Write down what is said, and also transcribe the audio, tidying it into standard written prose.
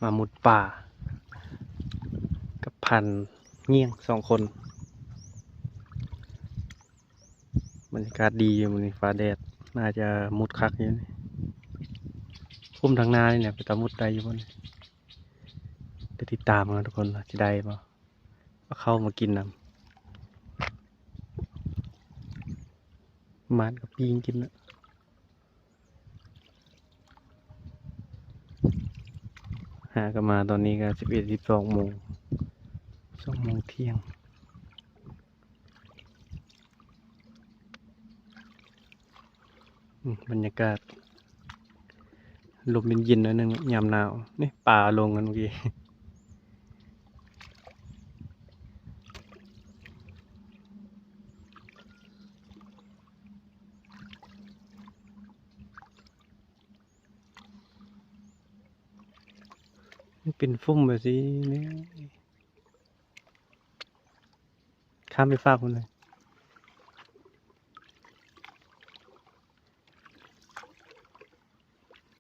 มามุดป่ากับพันเงี้ยง2 คนบรรยากาศดีอยู่มันฟ้าแดดน่าจะมุดคักอยู่นี่พุ่มทางนานี่เนี่ยไปตามมุดได้อยู่บนจะติดตามกันทุกคนจะได้ป่ะเข้ามากินน้ำมันกับปีงกินนะหากันมาตอนนี้ก็11-12 โมง2 โมงเที่ยงบรรยากาศลมเย็นๆหน่อยนึงยามหนาวนี่ป่าลงกันเมื่อกี้เป็นฟุ้มแบบนี้นี่ข้ามไปฝากคนเลย